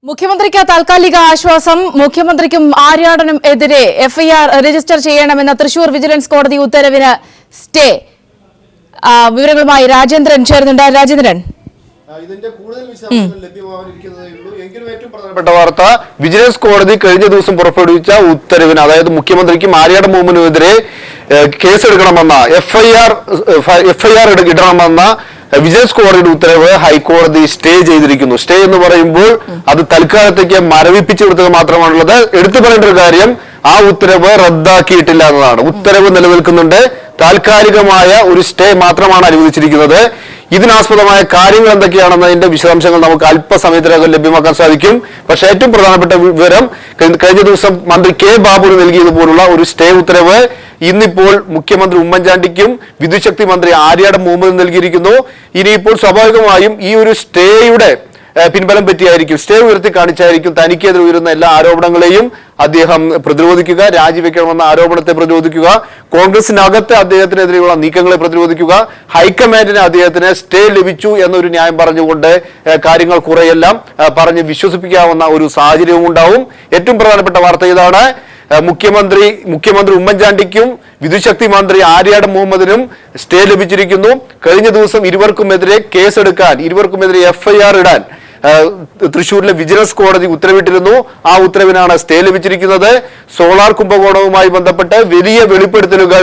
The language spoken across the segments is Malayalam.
മുഖ്യമന്ത്രിക്ക് താൽക്കാലിക ആശ്വാസം. മുഖ്യമന്ത്രിക്കും ആര്യാടനും എതിരെ എഫ്ഐആർ രജിസ്റ്റർ ചെയ്യണമെന്ന തൃശൂർ വിജിലൻസ് കോടതി ഉത്തരവിന് സ്റ്റേ. വിവരങ്ങളുമായി രാജേന്ദ്രൻ ചേർന്നുണ്ട്. രാജേന്ദ്രൻ, ഇതിന്റെ കൂടുതൽ വിശദാംശങ്ങൾ ലഭ്യമാവാനിരിക്കുന്നതേയുള്ളൂ. എങ്കിലും ഏറ്റവും പ്രധാനപ്പെട്ട വാർത്ത, വിജിലൻസ് കോടതി കഴിഞ്ഞ ദിവസം പുറപ്പെടുവിച്ച ഉത്തരവിന്, അതായത് മുഖ്യമന്ത്രിക്കും ആര്യാടൻ മുഹമ്മദിനുമെതിരെ കേസെടുക്കണമെന്ന എഫ്ഐആർ ഇടണമെന്ന വിജിലൻസ് കോടതിയുടെ ഉത്തരവ് ഹൈക്കോടതി സ്റ്റേ ചെയ്തിരിക്കുന്നു. സ്റ്റേ എന്ന് പറയുമ്പോൾ അത് തൽക്കാലത്തേക്ക് മരവിപ്പിച്ചു കൊടുത്തത് മാത്രമാണുള്ളത്. എടുത്തു പറയേണ്ട ഒരു കാര്യം, ആ ഉത്തരവ് റദ്ദാക്കിയിട്ടില്ല എന്നതാണ്. ഉത്തരവ് നിലനിൽക്കുന്നുണ്ട്. താൽക്കാലികമായ ഒരു സ്റ്റേ മാത്രമാണ് അനുവദിച്ചിരിക്കുന്നത്. ഇതിനാസ്പദമായ കാര്യങ്ങൾ എന്തൊക്കെയാണെന്നതിന്റെ വിശദാംശങ്ങൾ നമുക്ക് അല്പസമയത്തിനകം ലഭ്യമാക്കാൻ സാധിക്കും. പക്ഷേ ഏറ്റവും പ്രധാനപ്പെട്ട വിവരം, കഴിഞ്ഞ ദിവസം മന്ത്രി കെ ബാബുവിന് നൽകിയതുപോലുള്ള ഒരു സ്റ്റേ ഉത്തരവ് ഇന്നിപ്പോൾ മുഖ്യമന്ത്രി ഉമ്മൻചാണ്ടിക്കും വിദ്യുച്ഛക്തി മന്ത്രി ആര്യാടൻ മുഹമ്മദിനും നൽകിയിരിക്കുന്നു. ഇനിയിപ്പോൾ സ്വാഭാവികമായും ഈ ഒരു സ്റ്റേയുടെ പിൻബലം പറ്റിയായിരിക്കും, സ്റ്റേ ഉയർത്തി കാണിച്ചായിരിക്കും തനിക്കെതിരെ ഉയരുന്ന എല്ലാ ആരോപണങ്ങളെയും അദ്ദേഹം പ്രതിരോധിക്കുക, രാജിവെക്കണമെന്ന ആരോപണത്തെ പ്രതിരോധിക്കുക, കോൺഗ്രസിനകത്ത് അദ്ദേഹത്തിനെതിരെയുള്ള നീക്കങ്ങളെ പ്രതിരോധിക്കുക, ഹൈക്കമാൻഡിന് അദ്ദേഹത്തിന് സ്റ്റേ ലഭിച്ചു എന്നൊരു ന്യായം പറഞ്ഞുകൊണ്ട് കാര്യങ്ങൾ കുറെയെല്ലാം പറഞ്ഞ് വിശ്വസിപ്പിക്കാവുന്ന ഒരു സാഹചര്യവും ഉണ്ടാവും. ഏറ്റവും പ്രധാനപ്പെട്ട വാർത്ത ഇതാണ്. മുഖ്യമന്ത്രി ഉമ്മൻചാണ്ടിക്കും വിദ്യുച്ഛക്തി മന്ത്രി ആര്യാടൻ മുഹമ്മദിനും സ്റ്റേ ലഭിച്ചിരിക്കുന്നു. കഴിഞ്ഞ ദിവസം ഇരുവർക്കുമെതിരെ കേസെടുക്കാൻ, ഇരുവർക്കുമെതിരെ എഫ്ഐആർ ഇടാൻ തൃശൂരിലെ വിജിലൻസ് കോടതി ഉത്തരവിട്ടിരുന്നു. ആ ഉത്തരവിനാണ് സ്റ്റേ ലഭിച്ചിരിക്കുന്നത്. സോളാർ കുംഭകോണവുമായി ബന്ധപ്പെട്ട് വലിയ വെളിപ്പെടുത്തലുകൾ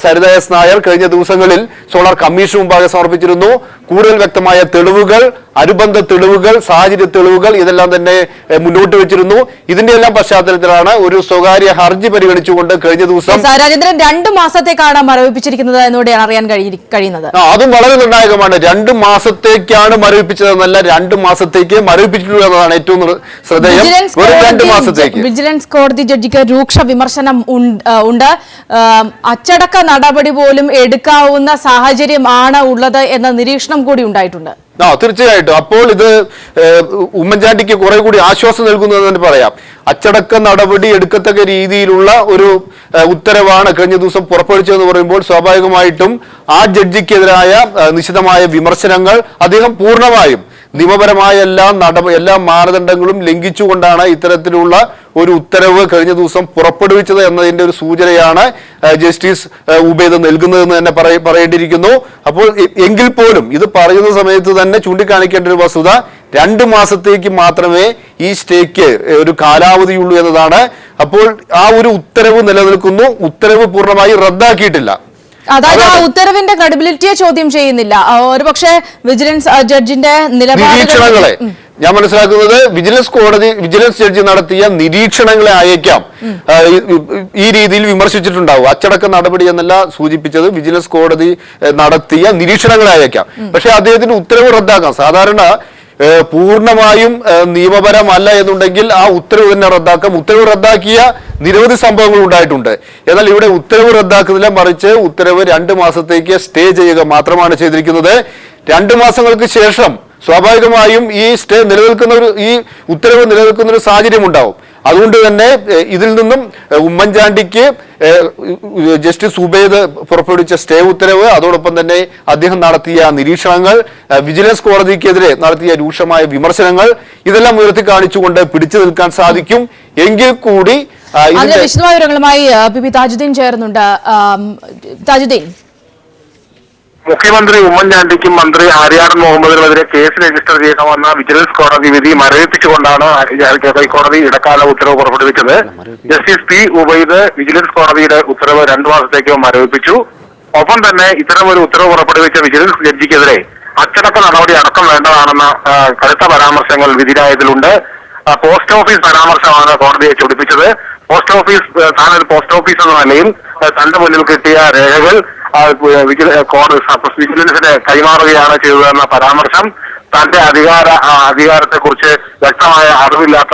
സരിത എസ് നായർ കഴിഞ്ഞ ദിവസങ്ങളിൽ സോളാർ കമ്മീഷൻ മുമ്പാകെ സമർപ്പിച്ചിരുന്നു. കൂടുതൽ വ്യക്തമായ തെളിവുകൾ, അനുബന്ധ തെളിവുകൾ, സാഹചര്യ തെളിവുകൾ ഇതെല്ലാം തന്നെ മുന്നോട്ട് വെച്ചിരുന്നു. ഇതിന്റെ എല്ലാം പശ്ചാത്തലത്തിലാണ് ഒരു സ്വകാര്യ ഹർജി പരിഗണിച്ചുകൊണ്ട് കഴിഞ്ഞ ദിവസം രാജേന്ദ്രൻ 2 മാസത്തേക്കാണ് മരവിപ്പിച്ചിരിക്കുന്നത് എന്നോടെയാണ് അറിയാൻ കഴിയുന്നത്. അതും വളരെ നിർണായകമാണ്. 2 മാസത്തേക്കാണ് മരവിപ്പിച്ചതെന്നല്ല, 2 മാസത്തേക്ക് മരവിപ്പിച്ചിട്ടുള്ളൂ എന്നതാണ് ഏറ്റവും ശ്രദ്ധേയം. 2 മാസത്തേക്ക് വിജിലൻസ് കോടതി ജഡ്ജിക്ക് രൂക്ഷ വിമർശനം ഉണ്ട്. അച്ചടക്ക നടപടി പോലും എടുക്കാവുന്ന സാഹചര്യമാണ് ഉള്ളത് എന്ന നിരീക്ഷണം കൂടി ഉണ്ടായിട്ടുണ്ട്. തീർച്ചയായിട്ടും. അപ്പോൾ ഇത് ഉമ്മൻചാണ്ടിക്ക് കുറെ കൂടി ആശ്വാസം നൽകുന്നതെന്ന് തന്നെ പറയാം. അച്ചടക്ക നടപടി എടുക്കത്തക്ക രീതിയിലുള്ള ഒരു ഉത്തരവാണ് കഴിഞ്ഞ ദിവസം പുറപ്പെടുവിച്ചതെന്ന് പറയുമ്പോൾ സ്വാഭാവികമായിട്ടും ആ ജഡ്ജിക്കെതിരായ നിശിതമായ വിമർശനങ്ങൾ അദ്ദേഹം പൂർണ്ണമായും നിയമപരമായ എല്ലാ മാനദണ്ഡങ്ങളും ലംഘിച്ചുകൊണ്ടാണ് ഇത്തരത്തിലുള്ള ഒരു ഉത്തരവ് കഴിഞ്ഞ ദിവസം പുറപ്പെടുവിച്ചത് എന്നതിന്റെ ഒരു സൂചനയാണ് ജസ്റ്റിസ് ഉബൈദ് നൽകുന്നതെന്ന് തന്നെ പറയേണ്ടിയിരിക്കുന്നു. അപ്പോൾ എങ്കിൽ പോലും ഇത് പറയുന്ന സമയത്ത് തന്നെ ചൂണ്ടിക്കാണിക്കേണ്ട ഒരു വസ്തുത, 2 മാസത്തേക്ക് മാത്രമേ ഈ സ്റ്റേക്ക് ഒരു കാലാവധിയുള്ളൂ എന്നതാണ്. അപ്പോൾ ആ ഒരു ഉത്തരവ് നിലനിൽക്കുന്നു. ഉത്തരവ് പൂർണ്ണമായി റദ്ദാക്കിയിട്ടില്ല. അതായത് ആ ഉത്തരവിന്റെ ക്രെഡിബിലിറ്റിയെ ചോദ്യം ചെയ്യുന്നില്ല. ഒരുപക്ഷെ വിജിലൻസ് ജഡ്ജിന്റെ നിരീക്ഷണങ്ങളെ ഞാൻ മനസ്സിലാക്കുന്നത്, വിജിലൻസ് ജഡ്ജി നടത്തിയ നിരീക്ഷണങ്ങളെ അയക്കാം ഈ രീതിയിൽ വിമർശിച്ചിട്ടുണ്ടാവും. അച്ചടക്ക നടപടി എന്നല്ല സൂചിപ്പിച്ചത്, വിജിലൻസ് കോടതി നടത്തിയ നിരീക്ഷണങ്ങളെ അയക്കാം. പക്ഷെ അദ്ദേഹത്തിന്റെ ഉത്തരവ് റദ്ദാക്കാം. സാധാരണ പൂർണ്ണമായും നിയമപരമല്ല എന്നുണ്ടെങ്കിൽ ആ ഉത്തരവ് തന്നെ റദ്ദാക്കാം. ഉത്തരവ് റദ്ദാക്കിയ നിരവധി സംഭവങ്ങൾ ഉണ്ടായിട്ടുണ്ട്. എന്നാൽ ഇവിടെ ഉത്തരവ് റദ്ദാക്കുന്നില്ല, മറിച്ച് ഉത്തരവ് 2 മാസത്തേക്ക് സ്റ്റേ ചെയ്യുക മാത്രമാണ് ചെയ്തിരിക്കുന്നത്. 2 മാസങ്ങൾക്ക് ശേഷം സ്വാഭാവികമായും ഈ ഉത്തരവ് നിലനിൽക്കുന്ന ഒരു സാഹചര്യം ഉണ്ടാവും. അതുകൊണ്ട് തന്നെ ഇതിൽ നിന്നും ഉമ്മൻചാണ്ടിക്ക് ജസ്റ്റിസ് ഉബൈദ് പുറപ്പെടുവിച്ച സ്റ്റേ ഉത്തരവ്, അതോടൊപ്പം തന്നെ അദ്ദേഹം നടത്തിയ നിരീക്ഷണങ്ങൾ, വിജിലൻസ് കോടതിക്കെതിരെ നടത്തിയ രൂക്ഷമായ വിമർശനങ്ങൾ, ഇതെല്ലാം ഉയർത്തി കാണിച്ചുകൊണ്ട് പിടിച്ചു നിൽക്കാൻ സാധിക്കും. എങ്കിൽ കൂടി വിശദമായ വിവരങ്ങളുമായി പി താജുദ്ദീൻ ചേർന്നുണ്ട്. താജുദ്ദീൻ, മുഖ്യമന്ത്രി ഉമ്മൻചാണ്ടിക്കും മന്ത്രി ആര്യാടൻ മുഹമ്മദിനുമെതിരെ കേസ് രജിസ്റ്റർ ചെയ്യണമെന്ന വിജിലൻസ് കോടതി വിധി മരവിപ്പിച്ചുകൊണ്ടാണ് ഹൈക്കോടതി ഇടക്കാല ഉത്തരവ് പുറപ്പെടുവിച്ചത്. ജസ്റ്റിസ് പി ഉബൈദ് വിജിലൻസ് കോടതിയുടെ ഉത്തരവ് 2 മാസത്തേക്ക് മരവിപ്പിച്ചു. ഒപ്പം തന്നെ ഇത്തരമൊരു ഉത്തരവ് പുറപ്പെടുവിച്ച വിജിലൻസ് ജഡ്ജിക്കെതിരെ അച്ചടക്ക നടപടി അടക്കം വേണ്ടതാണെന്ന കടുത്ത പരാമർശങ്ങൾ വിധിരായതിലുണ്ട്. പോസ്റ്റ് ഓഫീസ് പരാമർശമാണ് കോടതിയെ ചൊടിപ്പിച്ചത്. താനൊരു പോസ്റ്റ് ഓഫീസ് എന്ന നിലയിൽ തന്റെ മുന്നിൽ കിട്ടിയ രേഖകൾ വിജിലൻസിന് കൈമാറുകയാണ് ചെയ്തതെന്ന പരാമർശം തന്റെ അധികാരത്തെ കുറിച്ച് വ്യക്തമായ അറിവില്ലാത്ത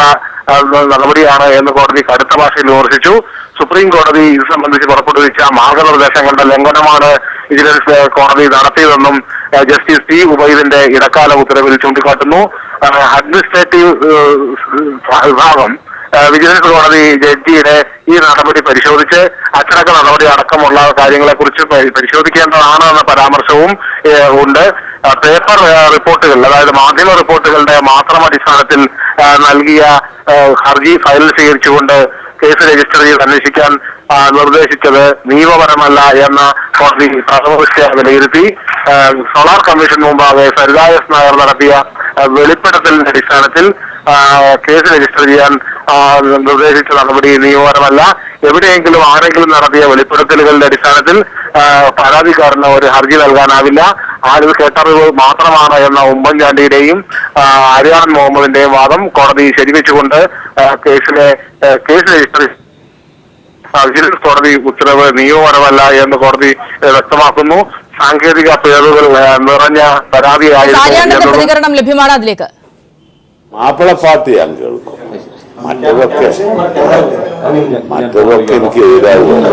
നടപടിയാണ് എന്ന് കോടതി കടുത്ത ഭാഷയിൽ വിമർശിച്ചു. സുപ്രീം കോടതി ഇത് സംബന്ധിച്ച് പുറപ്പെടുവിച്ച മാർഗനിർദ്ദേശങ്ങളുടെ ലംഘനമാണ് വിജിലൻസ് കോടതി നടത്തിയതെന്നും ജസ്റ്റിസ് പി ഉബൈദിന്റെ ഇടക്കാല ഉത്തരവിൽ ചൂണ്ടിക്കാട്ടുന്നു. അഡ്മിനിസ്ട്രേറ്റീവ് വിഭാഗം വിജിലൻസ് കോടതി ജഡ്ജിയുടെ ഈ നടപടി പരിശോധിച്ച് അച്ചടക്ക നടപടി അടക്കമുള്ള കാര്യങ്ങളെ കുറിച്ച് പരിശോധിക്കേണ്ടതാണ് എന്ന പരാമർശവും ഉണ്ട്. പേപ്പർ റിപ്പോർട്ടുകൾ, അതായത് മാധ്യമ റിപ്പോർട്ടുകളുടെ മാത്രം അടിസ്ഥാനത്തിൽ നൽകിയ ഹർജി ഫയൽ സ്വീകരിച്ചുകൊണ്ട് കേസ് രജിസ്റ്റർ ചെയ്ത് അന്വേഷിക്കാൻ നിർദ്ദേശിച്ചത് നിയമപരമല്ല എന്ന കോടതി പ്രഥമദൃഷ്ട്യാ വിലയിരുത്തി. സോളാർ കമ്മീഷൻ മുമ്പാകെ സരിത എസ് നായർ നടത്തിയ വെളിപ്പെടുത്തലിന്റെ അടിസ്ഥാനത്തിൽ കേസ് രജിസ്റ്റർ ചെയ്യാൻ നിർദ്ദേശിച്ച നടപടി നിയമപരമല്ല. എവിടെയെങ്കിലും ആരെങ്കിലും നടത്തിയ വെളിപ്പെടുത്തലുകളുടെ അടിസ്ഥാനത്തിൽ പരാതിക്കാരന് ഒരു ഹർജി നൽകാനാവില്ല. ആരും കേട്ടറിവ് മാത്രമാണ് എന്ന ഉമ്മൻചാണ്ടിയുടെയും ആര്യാടൻ മുഹമ്മദിന്റെയും വാദം കോടതി ശരിവെച്ചുകൊണ്ട് കേസ് രജിസ്റ്റർ വിജിലൻസ് കോടതി ഉത്തരവ് നിയമപരമല്ല എന്ന് കോടതി വ്യക്തമാക്കുന്നു. സാങ്കേതിക പിഴവുകൾ നിറഞ്ഞ പരാതിയായിരുന്നു. പ്രതികരണം ലഭ്യമാണ്. അതിലേക്ക് മാപ്പിള പാർട്ടി ഞാൻ കേൾക്കും, മറ്റതൊക്കെ എനിക്ക് എതിരാകും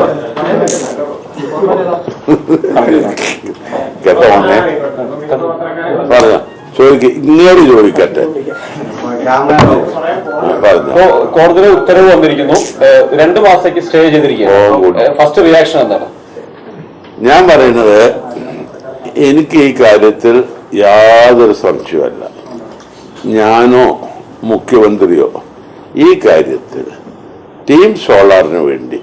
കേട്ടോ. പറഞ്ഞ ഇങ്ങോട്ട് ചോദിക്കട്ടെ. കോടതിയുടെ ഉത്തരവ് വന്നിരിക്കുന്നു, 2 മാസത്തേക്ക് സ്റ്റേ ചെയ്തിരിക്കുകയാണ്. ഫസ്റ്റ് റിയാക്ഷൻ എന്താണ്? ഞാൻ പറയുന്നത്, എനിക്ക് ഈ കാര്യത്തിൽ യാതൊരു സംശയമല്ല. ഞാനോ മുഖ്യമന്ത്രിയോ ഈ കാര്യത്തിൽ ടീം സോളാറിന് വേണ്ടി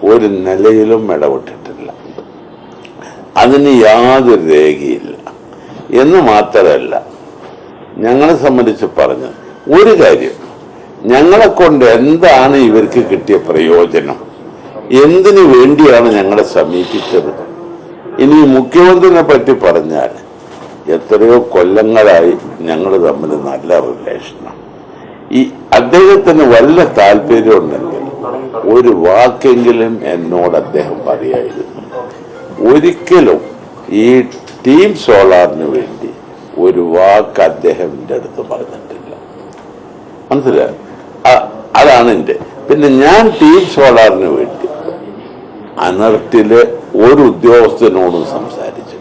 ഒരു നിലയിലും ഇടപെട്ടിട്ടില്ല. അതിന് യാതൊരു രേഖയില്ല എന്ന് മാത്രമല്ല, ഞങ്ങളെ സംബന്ധിച്ച് പറഞ്ഞത് ഒരു കാര്യം, ഞങ്ങളെ കൊണ്ട് എന്താണ് ഇവർക്ക് കിട്ടിയ പ്രയോജനം, എന്തിനു വേണ്ടിയാണ് ഞങ്ങളെ സമീപിച്ചത്. ഇനി മുഖ്യമന്ത്രിനെ പറ്റി പറഞ്ഞാൽ എത്രയോ കൊല്ലങ്ങളായി ഞങ്ങൾ തമ്മിൽ നല്ല റിലേഷനാണ്. ഈ അദ്ദേഹത്തിന് വല്ല താല്പര്യം ഉണ്ടെങ്കിൽ ഒരു വാക്കെങ്കിലും എന്നോട് അദ്ദേഹം പറയായിരുന്നു. ഒരിക്കലും ഈ ടീം സോളാറിന് വേണ്ടി ഒരു വാക്ക് അദ്ദേഹം എൻ്റെ അടുത്ത് പറഞ്ഞിട്ടില്ല. മനസ്സിലായി? അതാണ് എൻ്റെ. പിന്നെ ഞാൻ ടീം സോളാറിന് വേണ്ടി അനർട്ടിലെ ഒരു ഉദ്യോഗസ്ഥനോടും സംസാരിച്ചിട്ടില്ല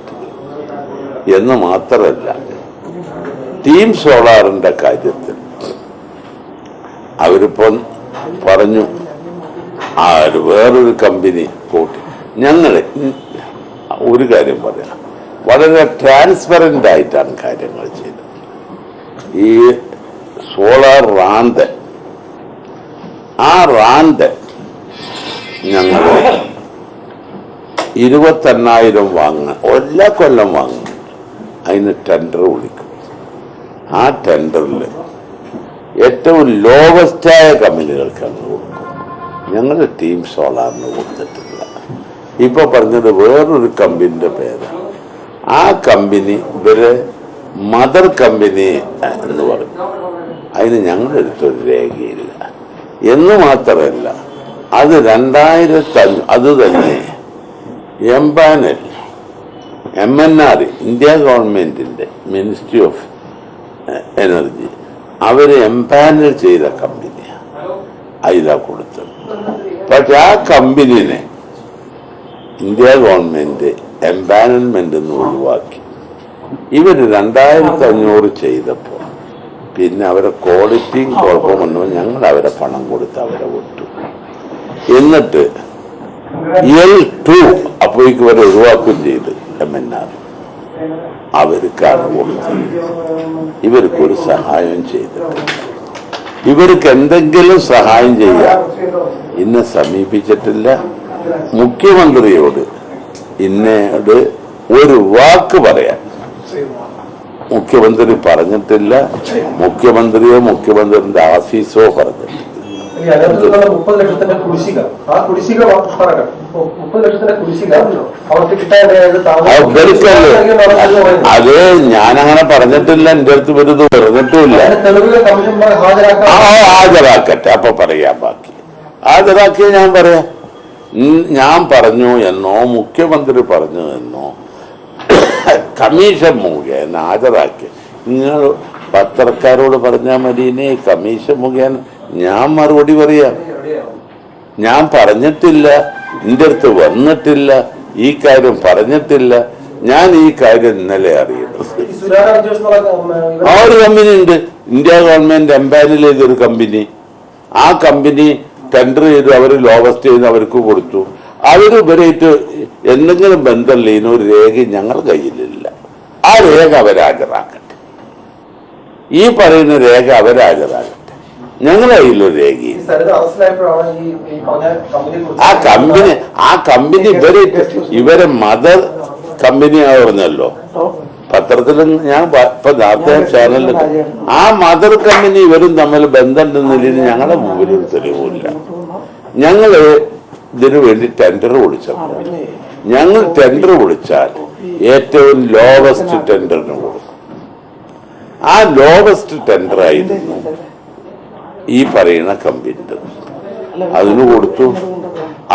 എന്ന് മാത്രമല്ല, ടീം സോളാറിന്റെ കാര്യത്തിൽ അവരിപ്പം പറഞ്ഞു വേറൊരു കമ്പനി കൂട്ടി. ഞങ്ങൾ ഒരു കാര്യം പറയാം, വളരെ ട്രാൻസ്പെറന്റ് ആയിട്ടാണ് കാര്യങ്ങൾ ചെയ്തത്. ഈ സോളാർ റാന്ത്, ആ റാന്ത് ഞങ്ങൾ 28,000 വാങ്ങുക, എല്ലാ കൊല്ലം വാങ്ങും. അതിന് ടെൻഡർ വിളിക്കും. ആ ടെൻഡറിൽ ഏറ്റവും ലോവസ്റ്റായ കമ്പനികൾക്ക് അങ്ങ് കൊടുക്കും. ഞങ്ങൾ ടീം സോളാറിന് കൊടുത്തിട്ടില്ല. ഇപ്പൊ പറഞ്ഞത് വേറൊരു കമ്പനിയുടെ പേരാണ്. ആ കമ്പനി ഇവര് മദർ കമ്പനി എന്ന് പറയും. അതിന് ഞങ്ങളെടുത്തൊരു രേഖയില്ല എന്ന് മാത്രമല്ല, അത് 2005 അത് തന്നെ എംപാനൽ MNR ഇന്ത്യ ഗവൺമെന്റിന്റെ മിനിസ്ട്രി ഓഫ് എനർജി അവര് എംപാനൽ ചെയ്ത കമ്പനിയാണ് അതിലാ കൊടുത്തത്. പക്ഷെ ആ കമ്പനിനെ ഇന്ത്യ ഗവൺമെന്റ് എംപാനൽമെന്റ് എന്ന് ഒഴിവാക്കി. ഇവര് 2,500 ചെയ്തപ്പോ പിന്നെ അവരെ ക്വാളിറ്റിയും കുഴപ്പമൊന്നും ഞങ്ങൾ അവരെ പണം കൊടുത്ത് അവരെ വിട്ടു. എന്നിട്ട് L2 അപ്പോഴേക്ക് വരെ ഒഴിവാക്കുകയും ചെയ്ത് MNR അവർക്കാണ് കൊടുത്തത്. ഇവർക്കൊരു സഹായം ചെയ്തിട്ടില്ല. ഇവർക്ക് എന്തെങ്കിലും സഹായം ചെയ്യാൻ ഇന്നെ സമീപിച്ചിട്ടില്ല. മുഖ്യമന്ത്രിയോട് ഇന്നോട് ഒരു വാക്ക് പറയാൻ മുഖ്യമന്ത്രി പറഞ്ഞിട്ടില്ല. മുഖ്യമന്ത്രിയോ മുഖ്യമന്ത്രിയുടെ ഓഫീസോ പറഞ്ഞിട്ടില്ല. 30 ലക്ഷത്തിന്റെ കുടിശ്ശിക, ആ കുടിശ്ശിക 30 ലക്ഷത്തിന്റെ കുടിശ്ശിക അവർക്ക് അത് ഞാനങ്ങനെ പറഞ്ഞിട്ടില്ല. എന്റെ അടുത്ത് വരുന്നത് പറഞ്ഞിട്ടുമില്ല. ഹാജരാക്കട്ടെ, അപ്പൊ പറയാം. ബാക്കി ഹാജരാക്കിയ ഞാൻ പറയാം. ഞാൻ പറഞ്ഞു എന്നോ മുഖ്യമന്ത്രി പറഞ്ഞു എന്നോ കമ്മീഷൻ മുഖേന ഹാജരാക്കി നിങ്ങൾ പത്രക്കാരോട് പറഞ്ഞാൽ മതിനെ. കമ്മീഷൻ മുഖേന ഞാൻ മറുപടി പറയാം. ഞാൻ പറഞ്ഞിട്ടില്ല, എൻ്റെ അടുത്ത് വന്നിട്ടില്ല, ഈ കാര്യം പറഞ്ഞിട്ടില്ല. ഞാൻ ഈ കാര്യം ഇന്നലെ അറിയുന്നത്. ആ ഒരു കമ്പനി ഉണ്ട്, ഇന്ത്യ ഗവൺമെന്റ് എംപാനൽ ചെയ്തൊരു കമ്പനി. ആ കമ്പനി ടെൻഡർ ചെയ്ത് അവർ ലോവസ്റ്റ് ചെയ്ത് അവർക്ക് കൊടുത്തു. അവരിവരായിട്ട് എന്തെങ്കിലും ബന്ധമില്ല, ഇതിനൊരു രേഖ ഞങ്ങളുടെ കയ്യിലില്ല. ആ രേഖ അവരാജരാക്കട്ടെ, ഈ പറയുന്ന രേഖ അവരാജരാകട്ടെ. ഞങ്ങളുടെ കയ്യിലൊരു രേഖയും ആ കമ്പനി ഇവരെ മദർ കമ്പനിയാ പറഞ്ഞല്ലോ പത്രത്തിലും. ഞാൻ ഇപ്പൊ നേരത്തെ ചാനലിൽ ആ മദർ കമ്പനി ഇവരും തമ്മിൽ ബന്ധമുണ്ടെന്നില്ല ഞങ്ങളുടെ മുമ്പിൽ ഒരു തെളിവില്ല. ഞങ്ങള് ഇതിനു വേണ്ടി ടെൻഡർ വിളിച്ചപ്പോൾ ഞങ്ങൾ ടെൻഡർ വിളിച്ചാൽ ഏറ്റവും ലോവസ്റ്റ് ടെൻഡറിന് കൊടുക്കും. ആ ലോവസ്റ്റ് ടെൻഡർ ആയിരുന്നു ഈ പറയുന്ന കമ്പനി. അതിന് കൊടുത്തു.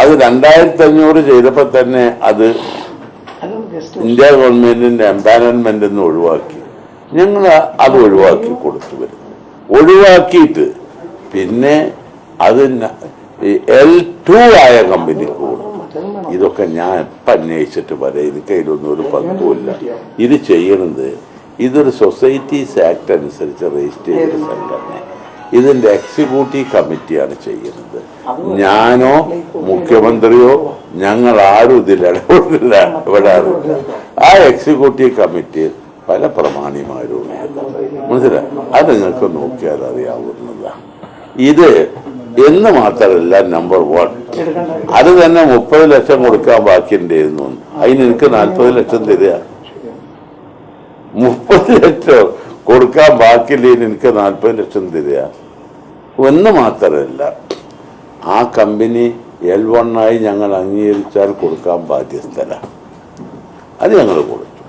അത് 2500 ചെയ്തപ്പോ തന്നെ അത് ഇന്ത്യ ഗവൺമെന്റിന്റെ എംപാനൽമെന്റ് എന്ന് ഒഴിവാക്കി. ഞങ്ങൾ അത് ഒഴിവാക്കി കൊടുത്തു വരും. ഒഴിവാക്കിയിട്ട് പിന്നെ അത് L2 ആയ കമ്പനിക്ക് കൊടുക്കും. ഇതൊക്കെ ഞാൻ ഇപ്പം അന്വേഷിച്ചിട്ട് പറയാം. എനിക്ക് അതിലൊന്നും ഒരു പങ്കുമില്ല. ഇത് ചെയ്യണത് ഇതൊരു സൊസൈറ്റീസ് ആക്ട് അനുസരിച്ച് രജിസ്റ്റർ ചെയ്ത സംഘടന. ഇതിന്റെ എക്സിക്യൂട്ടീവ് കമ്മിറ്റിയാണ് ചെയ്യുന്നത്. ഞാനോ മുഖ്യമന്ത്രിയോ ഞങ്ങൾ ആരും ഇതിൽ ഇടപെടില്ല. ആ എക്സിക്യൂട്ടീവ് കമ്മിറ്റിയിൽ പല പ്രമാണിമാരും മനസ്സിലായി. അത് നിങ്ങൾക്ക് നോക്കിയാൽ അറിയാവുന്നതാണ്. ഇത് എന്ന് മാത്രമല്ല, നമ്പർ 1 അത് തന്നെ 30 ലക്ഷം കൊടുക്കാൻ ബാക്കിയുണ്ടായിരുന്നു. അതിന് എനിക്ക് 40 ലക്ഷം തരിക. 30 ലക്ഷം കൊടുക്കാൻ ബാക്കിയില്ലേ, എനിക്ക് 40 ലക്ഷം തരിക. ഒന്ന് മാത്രമല്ല, ആ കമ്പനി L1 ആയി ഞങ്ങൾ അംഗീകരിച്ചാൽ കൊടുക്കാൻ ബാധ്യസ്ഥല. അത് ഞങ്ങൾ കൊടുത്തു.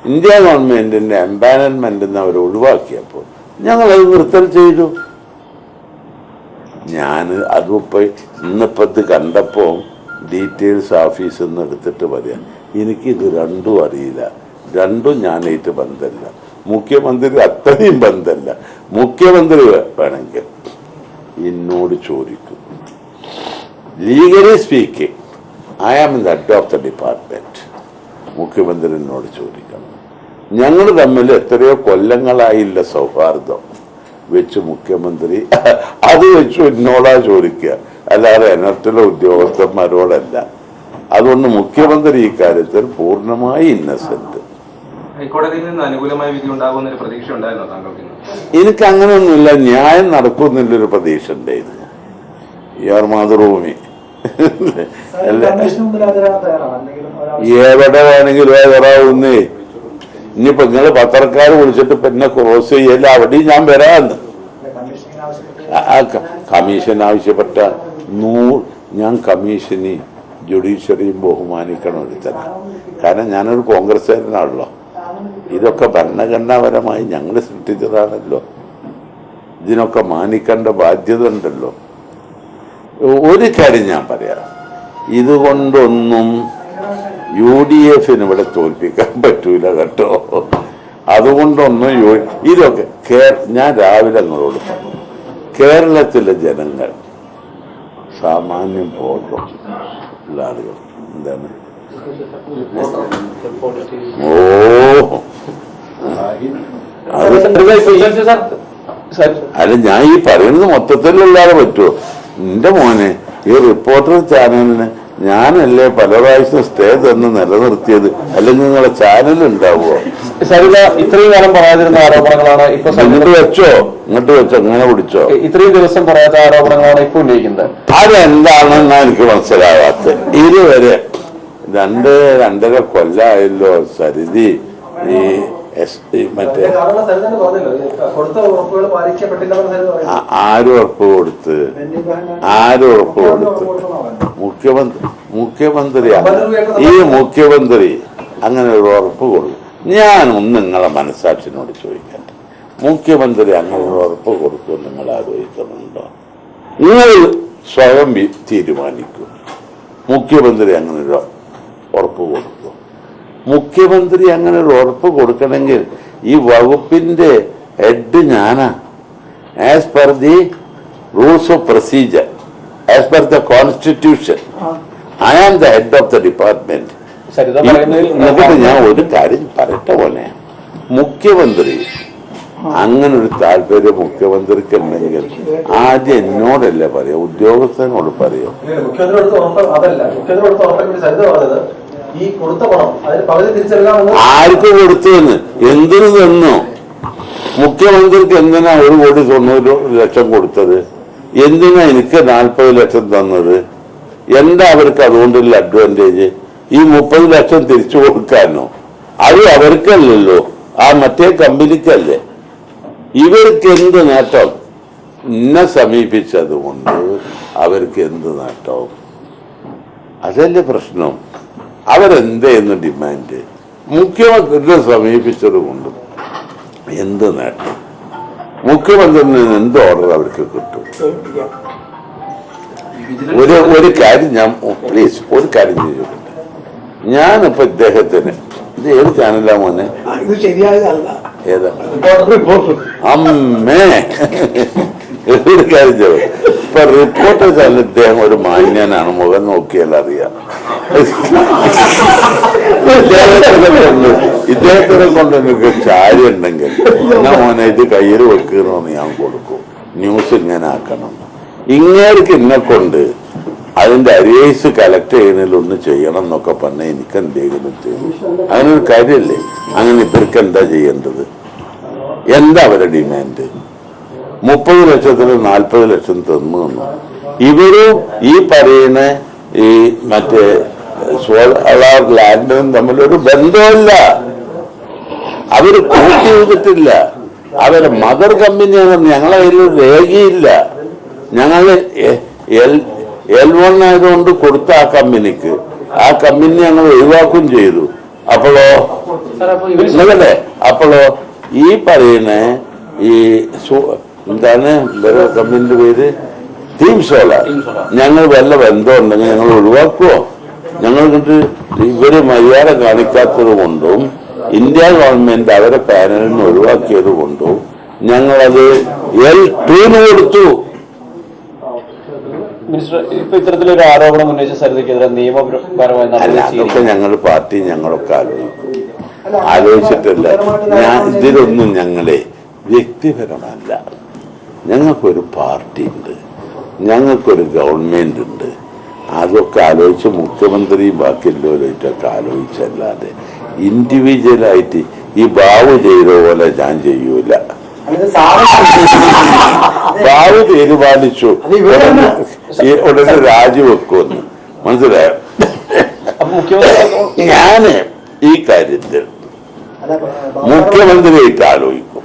ഇന്ത്യ ഗവൺമെന്റിന്റെ എംപാനൽമെന്റ് അവർ ഒഴിവാക്കിയപ്പോൾ ഞങ്ങളത് നിർത്തൽ ചെയ്തു. ഞാൻ അതിപ്പോ ഇന്നിപ്പത് കണ്ടപ്പോ ഡീറ്റെയിൽസ് ഓഫീസിൽ നിന്ന് എടുത്തിട്ട് പറയാം. എനിക്കിത് രണ്ടും അറിയില്ല, രണ്ടും ഞാനായിട്ട് ബന്ധമില്ല. മുഖ്യമന്ത്രി അത്രയും ബന്ധമില്ല. മുഖ്യമന്ത്രി വേണമെങ്കിൽ എന്നോട് ചോദിക്കും. Legally speaking I am in the head of the department. മുഖ്യമന്ത്രി എന്നോട് ചോദിക്കണം. ഞങ്ങൾ തമ്മിൽ എത്രയോ കൊല്ലങ്ങളായില്ല സൗഹാർദ്ദം വെച്ച് മുഖ്യമന്ത്രി അത് വെച്ചു എന്നോടാ ചോദിക്കുക, അല്ലാതെ എനർട്ടിലെ ഉദ്യോഗസ്ഥന്മാരോടല്ല. അതുകൊണ്ട് മുഖ്യമന്ത്രി ഇക്കാര്യത്തിൽ പൂർണ്ണമായി ഇന്നസെന്റ്. ഹൈക്കോടതിയിൽ നിന്ന് അനുകൂലമായ വിധി ഉണ്ടാകുന്ന ഒരു പ്രതീക്ഷ ഉണ്ടായിരുന്നോ താങ്കൾക്ക്? എനിക്ക് അങ്ങനെയൊന്നുമില്ല. ന്യായം നടക്കുന്നില്ലൊരു പ്രതീക്ഷ ഉണ്ടായിരുന്നു. യാർമാതൃഭൂമി എവിടെ വേണമെങ്കിലും വരാവുന്നേ. ഇനിയിപ്പോ നിങ്ങള് പത്രക്കാർ വിളിച്ചിട്ട് പിന്നെ ക്രോസ് ചെയ്യല്ല, അവിടെയും ഞാൻ വരാന്ന്. കമ്മീഷൻ ആവശ്യപ്പെട്ട ഞാൻ കമ്മീഷന് ജുഡീഷ്യറിയും ബഹുമാനിക്കണം ഒരുത്തനാണ്. കാരണം ഞാനൊരു കോൺഗ്രസ്സുകാരനാണല്ലോ. ഇതൊക്കെ ഭരണഘടനാപരമായി ഞങ്ങൾ സൃഷ്ടിച്ചതാണല്ലോ. ഇതിനൊക്കെ മാനിക്കേണ്ട ബാധ്യത ഉണ്ടല്ലോ. ഒരു കാര്യം ഞാൻ പറയാം, ഇതുകൊണ്ടൊന്നും UDF ഇവിടെ തോൽപ്പിക്കാൻ പറ്റൂല കേട്ടോ. അതുകൊണ്ടൊന്നും ഇതൊക്കെ ഞാൻ രാവിലെ നിങ്ങളോട് പറഞ്ഞു, കേരളത്തിലെ ജനങ്ങൾ സാമാന്യം ബോധം ഉള്ള ആളുകൾ എന്താണ് അല്ല ഞാൻ ഈ പറയുന്നത് മൊത്തത്തിലുള്ളാതെ പറ്റുമോ? എന്റെ മോനെ, ഈ റിപ്പോർട്ടർ ചാനലിന് ഞാനല്ലേ പല പ്രാവശ്യം സ്റ്റേ തന്ന് നിലനിർത്തിയത്, അല്ലെങ്കിൽ നിങ്ങളെ ചാനൽ ഉണ്ടാവുമോ? ഇത്രയും കാലം പറയാതിരുന്ന ആരോപണങ്ങളാണ് ഇപ്പൊ ഇങ്ങോട്ട് വെച്ചോ ഇങ്ങനെ പിടിച്ചോ. ഇത്രയും ദിവസം പറയാത്ത ആരോപണങ്ങളാണ് ഇപ്പൊ ഉന്നയിക്കുന്നത്. അതെന്താണെന്നാ എനിക്ക് മനസ്സിലാകാത്തത്. ഇതുവരെ 2.5 കൊല്ലായല്ലോ സരിതി ഈ മറ്റേ ആരും ഉറപ്പ് കൊടുത്ത് മുഖ്യമന്ത്രി ഈ മുഖ്യമന്ത്രി അങ്ങനെ ഒരു ഉറപ്പ് കൊടുക്കും. ഞാനൊന്ന് നിങ്ങളെ മനസാക്ഷിനോട് ചോദിക്കട്ടെ, മുഖ്യമന്ത്രി അങ്ങനെ ഒരു ഉറപ്പ് കൊടുക്കും നിങ്ങൾ ആലോചിക്കുന്നുണ്ടോ? നിങ്ങൾ സ്വയം തീരുമാനിക്കും. മുഖ്യമന്ത്രി അങ്ങനെ ഒരു ഉറപ്പ് കൊടുക്കും. മുഖ്യമന്ത്രി അങ്ങനെ ഒരു ഉറപ്പ് കൊടുക്കണമെങ്കിൽ ഈ വകുപ്പിന്റെ ഹെഡ് ഞാനാ. As per the rules of procedure, as per the constitution, I am the head of the department. എന്നിട്ട് ഞാൻ ഒരു കാര്യം പറയട്ടെ പോലെ, മുഖ്യമന്ത്രി അങ്ങനെ ഒരു താല്പര്യം മുഖ്യമന്ത്രിക്ക് ഉണ്ടെങ്കിൽ ആദ്യം എന്നോടല്ല പറയാ, ഉദ്യോഗസ്ഥനോട് പറയോ. മുഖ്യമന്ത്രിയോട് ഉറപ്പ് അതല്ല, മുഖ്യമന്ത്രിയോട് ഉറപ്പിൽ സരിത പറഞ്ഞത് ഈ കൊടുത്ത പണം അതിന് പകുതി തിരിച്ചെടുക്കാമെന്ന്. ആർക്ക് കൊടുത്തുവെന്ന്, എന്തിനു തന്നു? മുഖ്യമന്ത്രിക്ക് എന്തിനാ 1,90,00,000 കൊടുത്തത്? എന്തിനാ എനിക്ക് 40 ലക്ഷം തന്നത്? എന്താ അവർക്ക് അതുകൊണ്ടുള്ള അഡ്വാൻറ്റേജ്? ഈ 30 ലക്ഷം തിരിച്ചു കൊടുക്കാനോ? അത് അവർക്കല്ലല്ലോ, ആ മറ്റേ കമ്പനിക്കല്ലേ. ഇവർക്ക് എന്ത് നേട്ടം? എന്നെ സമീപിച്ചത് കൊണ്ട് അവർക്ക് എന്ത് നേട്ടവും? അതല്ലേ പ്രശ്നം. അവരെന്തെന്ന് ഡിമാൻഡ്? മുഖ്യമന്ത്രിയെ സമീപിച്ചത് കൊണ്ട് എന്ത് നേട്ടം? മുഖ്യമന്ത്രിയിൽ നിന്ന് എന്ത് ഓർഡർ അവർക്ക് കിട്ടും? ഒരു കാര്യം ഞാൻ പ്ലീസ് ഒരു കാര്യം ചെയ്തിട്ടുണ്ട്. ഞാനിപ്പോ ഇദ്ദേഹത്തിന് ഇത് ഏത് ചാനലാ മോനെ? ഏതാ? അമ്മേ ഒരു കാര്യം ചെയ്തു. ഇപ്പൊ റിപ്പോർട്ടർ ചാനൽ ഇദ്ദേഹം ഒരു മാന്യനാണ്, മുഖം നോക്കിയാൽ അറിയാം. ഇദ്ദേഹത്തിനെ കൊണ്ട് എനിക്ക് ചാരി ഉണ്ടെങ്കിൽ എന്നാ മോനെ ഇത് കയ്യിൽ വെക്കണമെന്ന് ഞാൻ കൊടുക്കും. ന്യൂസ് ഇങ്ങനെ ആക്കണം. ഇങ്ങേർക്ക് എന്നെ കൊണ്ട് അതിന്റെ അരിയേഴ്സ് കളക്ട് ചെയ്യുന്നതിലൊന്ന് ചെയ്യണം എന്നൊക്കെ പറഞ്ഞ എനിക്ക് എന്തെങ്കിലും ചെയ്തു. അങ്ങനെ ഒരു കാര്യമല്ലേ? അങ്ങനെ ഇവർക്ക് എന്താ ചെയ്യേണ്ടത്? എന്താ അവരുടെ ഡിമാൻഡ്? 30 ലക്ഷത്തിന് 40 ലക്ഷം തന്നു. ഇവരും ഈ പറയുന്ന ഈ മറ്റേ സോളാർ ലാൻഡും തമ്മിലൊരു ബന്ധമില്ല. അവര് കൂട്ടി ചെയ്തിട്ടില്ല. അവരെ മദർ കമ്പനിയാണ്. ഞങ്ങളെ കയ്യിൽ രേഖയില്ല. ഞങ്ങള് L1 ആയതുകൊണ്ട് കൊടുത്ത ആ കമ്പനിക്ക്, ആ കമ്പനി ഞങ്ങൾ ഒഴിവാക്കും ചെയ്തു. അപ്പോഴോ നിങ്ങളല്ലേ? അപ്പോഴോ ഈ പറയുന്ന ഈ എന്താണ് കമ്പനിന്റെ പേര്? Team solar. ഞങ്ങൾ വല്ല ബന്ധം ഉണ്ടെങ്കിൽ ഞങ്ങൾ ഒഴിവാക്കുവോ? ഞങ്ങൾ ഇവര് മര്യാദ കാണിക്കാത്തത് കൊണ്ടും ഇന്ത്യ ഗവൺമെന്റ് അവരെ പാനലിൽ നിന്ന് ഒഴിവാക്കിയത് കൊണ്ടും ഞങ്ങളത് L2 കൊടുത്തു. മിനിസ്റ്റർ, ഇപ്പൊ ഇത്തരത്തിലൊരു ആരോപണം ഉന്നയിച്ച സരിതയ്ക്കെതിരെ നിയമപരമായി അതൊക്കെ ഞങ്ങൾ പാർട്ടി ഞങ്ങളൊക്കെ ആലോചിച്ചിട്ടില്ല. ഇതിലൊന്നും ഞങ്ങളെ വ്യക്തിപരമല്ല. ഞങ്ങൾക്കൊരു പാർട്ടി ഉണ്ട്, ഞങ്ങൾക്കൊരു ഗവൺമെന്റ് ഉണ്ട്. അതൊക്കെ ആലോചിച്ച് മുഖ്യമന്ത്രിയും ബാക്കിയുള്ളവരായിട്ടൊക്കെ ആലോചിച്ചല്ലാതെ ഇൻഡിവിജ്വലായിട്ട് ഈ ബാബു ചെയ്ത പോലെ ഞാൻ ചെയ്യൂല. ബാബു തീരുമാനിച്ചു ഉടനെ രാജിവെക്കുമെന്ന്, മനസ്സിലായോ? ഞാന് ഈ കാര്യത്തിൽ മുഖ്യമന്ത്രിയായിട്ട് ആലോചിക്കും.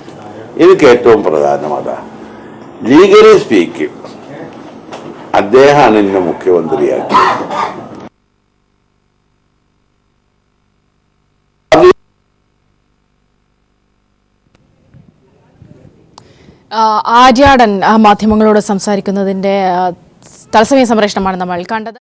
എനിക്ക് ഏറ്റവും പ്രധാനം അതാ. ലീഗലി സ്പീക്കിംഗ് അദ്ദേഹമാണ് എന്നെ മുഖ്യമന്ത്രിയാക്കി. ആര്യാടൻ മാധ്യമങ്ങളോട് സംസാരിക്കുന്നതിന്റെ തത്സമയ സംപ്രേഷണമാണ് നമ്മൾ കണ്ടത്.